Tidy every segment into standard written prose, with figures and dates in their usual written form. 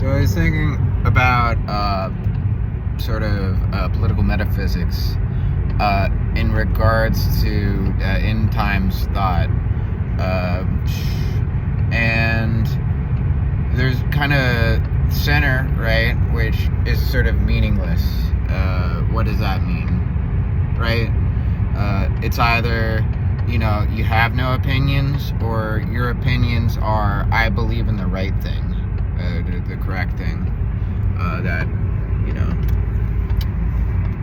So I was thinking about political metaphysics in regards to end times thought, and there's kind of center, right, which is sort of meaningless. What does that mean, right? It's either, you have no opinions, or your opinions are, I believe in the right thing, the correct thing,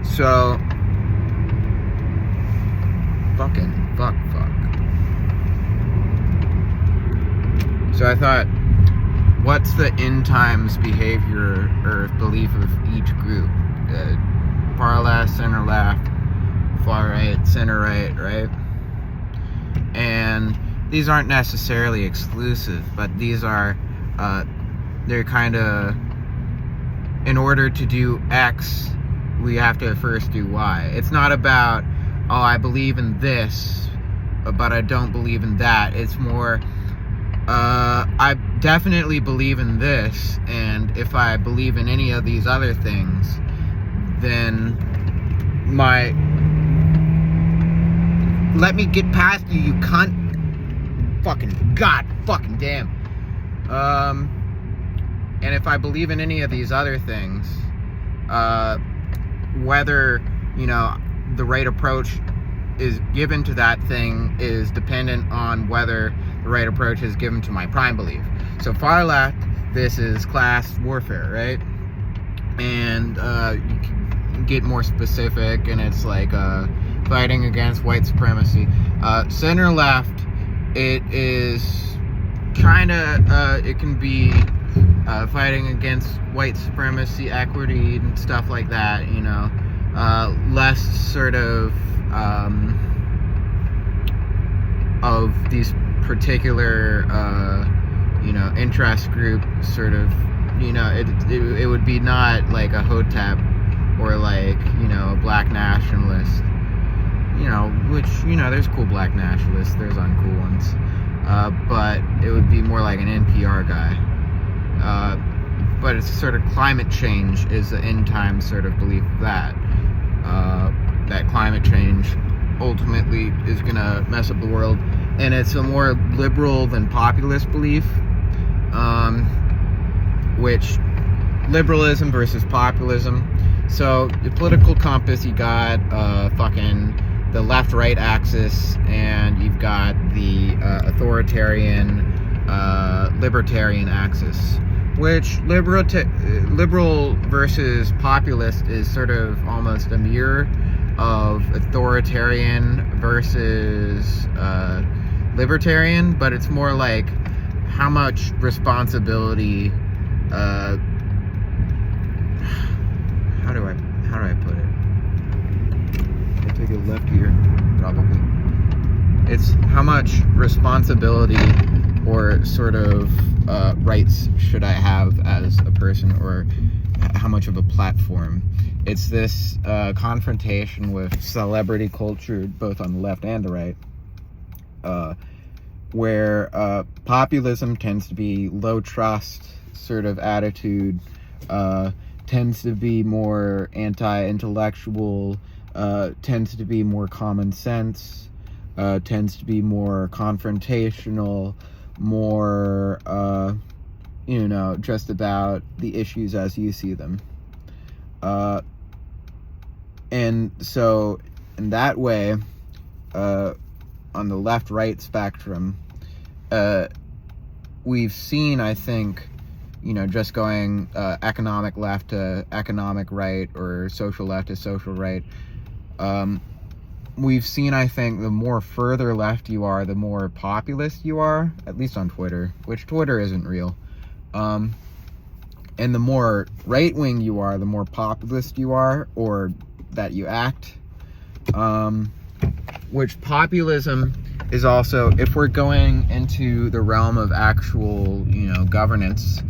so, fuck. So I thought, what's the end times behavior or belief of each group? Far left, center left, far right, center right? And these aren't necessarily exclusive, but these are, they're kind of, in order to do X, we have to first do Y. It's not about, I believe in this, but I don't believe in that. It's more, I definitely believe in this, and if I believe in any of these other things, then let me get past you, you cunt. God fucking damn. And if I believe in any of these other things, whether, the right approach is given to that thing is dependent on whether the right approach is given to my prime belief. So far left, this is class warfare, right? And you can get more specific, and it's like fighting against white supremacy. Center left, it is kind of, it can be fighting against white supremacy, equity, and stuff like that, less sort of these particular, interest group sort of, it would be not like a Hotep or like, a black nationalist, which, there's cool black nationalists, there's uncool ones, but it would be more like an NPR guy. But it's sort of climate change is the end time sort of belief that climate change ultimately is gonna mess up the world, and it's a more liberal than populist belief, which liberalism versus populism. So the political compass, you got the left-right axis, and you've got the authoritarian libertarian axis, which liberal versus populist is sort of almost a mirror of authoritarian versus libertarian, but it's more like how much responsibility, how do I put it? I take a left here, probably. It's how much responsibility or sort of rights should I have as a person, or how much of a platform. It's this confrontation with celebrity culture, both on the left and the right, where populism tends to be low trust sort of attitude, tends to be more anti-intellectual, tends to be more common sense, tends to be more confrontational, more, just about the issues as you see them. And so, in that way, on the left-right spectrum, we've seen, I think, just going economic left to economic right, or social left to social right, we've seen, I think, the more further left you are, the more populist you are, at least on Twitter, which Twitter isn't real. And the more right-wing you are, the more populist you are, or that you act. Which populism is also, if we're going into the realm of actual, governance,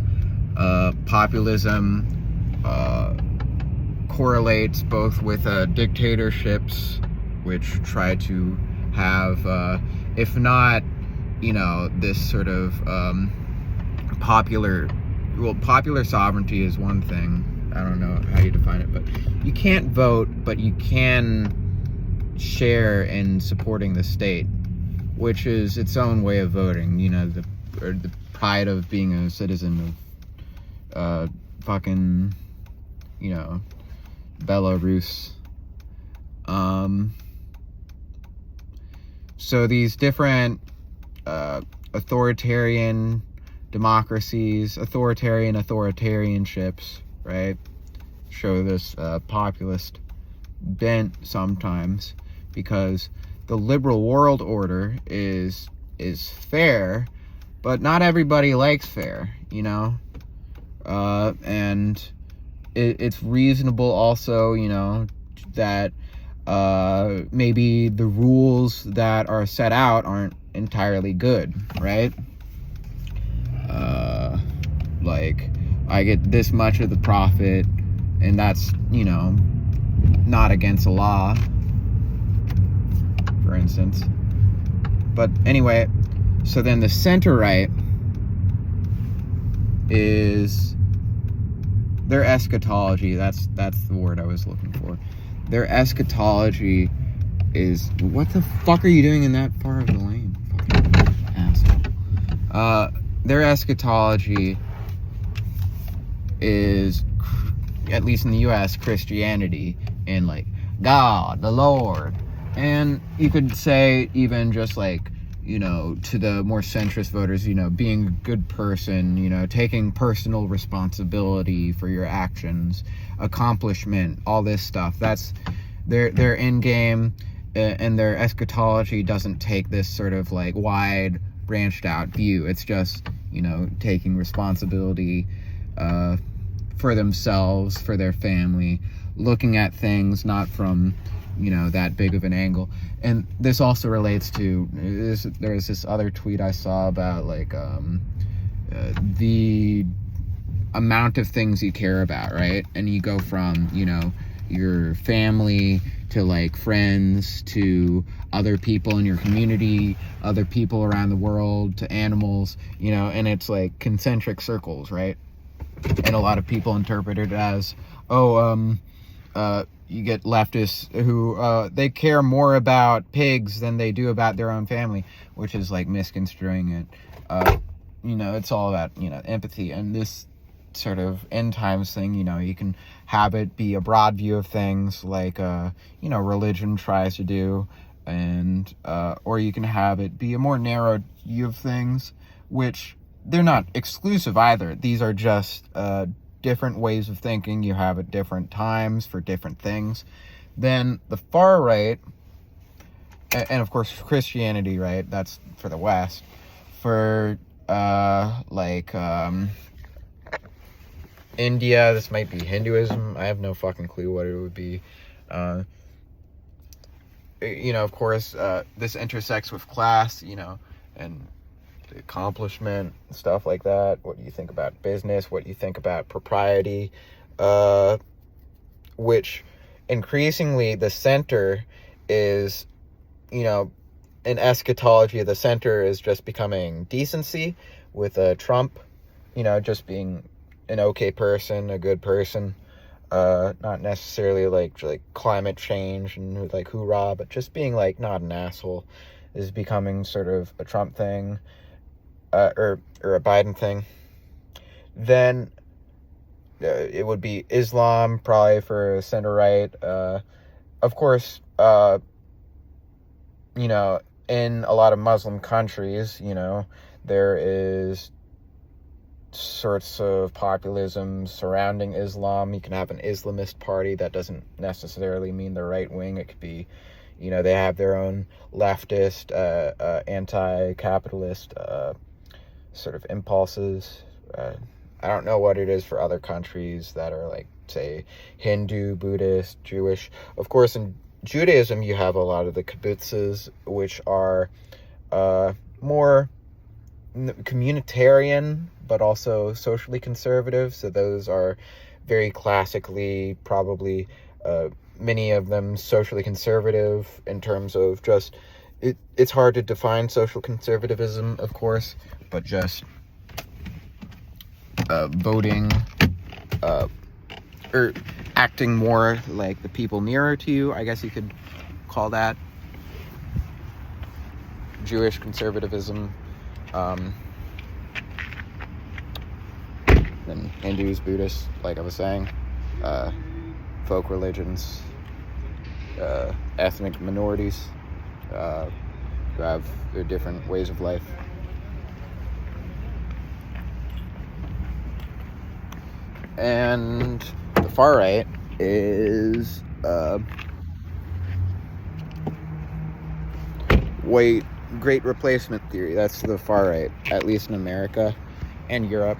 populism correlates both with dictatorships, which try to have, if not, this sort of popular well, popular sovereignty is one thing. I don't know how you define it, but you can't vote, but you can share in supporting the state, which is its own way of voting. You know, the pride of being a citizen of fucking, you know, Belarus. So these different authoritarian democracies, authoritarianships, right, show this populist bent sometimes, because the liberal world order is fair, but not everybody likes fair, you know, and it's reasonable also, you know, that maybe the rules that are set out aren't entirely good, right? Like, I get this much of the profit, and that's, you know, not against the law, for instance. But anyway, so then the center right is their eschatology. That's the word I was looking for. Their eschatology is, what the fuck are you doing in that far of the lane? Fucking asshole. Their eschatology is, at least in the US, Christianity, and like God, the Lord. And you could say even just like, you know, to the more centrist voters, you know, being a good person, you know, taking personal responsibility for your actions, accomplishment, all this stuff. That's their end game, and their eschatology doesn't take this sort of like wide, branched out view. It's just, you know, taking responsibility for themselves, for their family, looking at things not from, you know, that big of an angle. And this also relates to, there's this other tweet I saw about like the amount of things you care about, right? And you go from, you know, your family to like friends to other people in your community, other people around the world, to animals, you know, and it's like concentric circles, right? And a lot of people interpret it as, you get leftists who they care more about pigs than they do about their own family, which is like misconstruing it. You know, it's all about, you know, empathy, and this sort of end times thing, you know, you can have it be a broad view of things like, you know, religion tries to do, and or you can have it be a more narrow view of things, which they're not exclusive either. These are just different ways of thinking you have at different times for different things. Then the far right, and of course Christianity, right, that's for the West. For India, this might be Hinduism. I have no fucking clue what it would be. You know, of course, this intersects with class, you know, and accomplishment, stuff like that. What do you think about business? What do you think about propriety? Which increasingly the center is, you know, in eschatology, the center is just becoming decency, with Trump, you know, just being an okay person, a good person, not necessarily like climate change and like hoorah, but just being like not an asshole is becoming sort of a Trump thing. Or a Biden thing. Then it would be Islam, probably for center right. Of course, you know, in a lot of Muslim countries, you know, there is sorts of populism surrounding Islam. You can have an Islamist party. That doesn't necessarily mean the right wing. It could be, you know, they have their own leftist, anti-capitalist sort of impulses. I don't know what it is for other countries that are like, say, Hindu, Buddhist, Jewish. Of course, in Judaism, you have a lot of the kibbutzes, which are more communitarian, but also socially conservative. So those are very classically, probably, many of them socially conservative in terms of just, it's hard to define social conservatism, of course, but just voting, or acting more like the people nearer to you, I guess you could call that. Jewish conservatism, then Hindus, Buddhists, like I was saying, folk religions, ethnic minorities, who have their different ways of life. And the far right is great replacement theory. That's the far right, at least in America and Europe.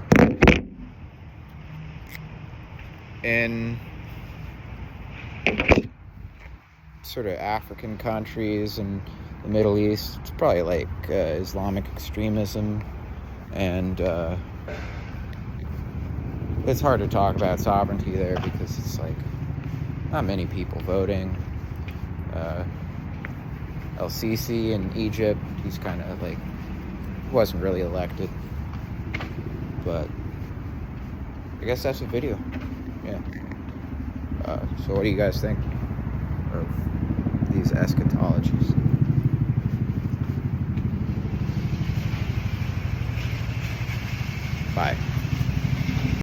In sort of African countries and the Middle East, it's probably like Islamic extremism, and it's hard to talk about sovereignty there because it's like not many people voting. El-Sisi in Egypt, he's kind of like, wasn't really elected, but I guess that's a video. Yeah. So what do you guys think of these eschatologies? Bye.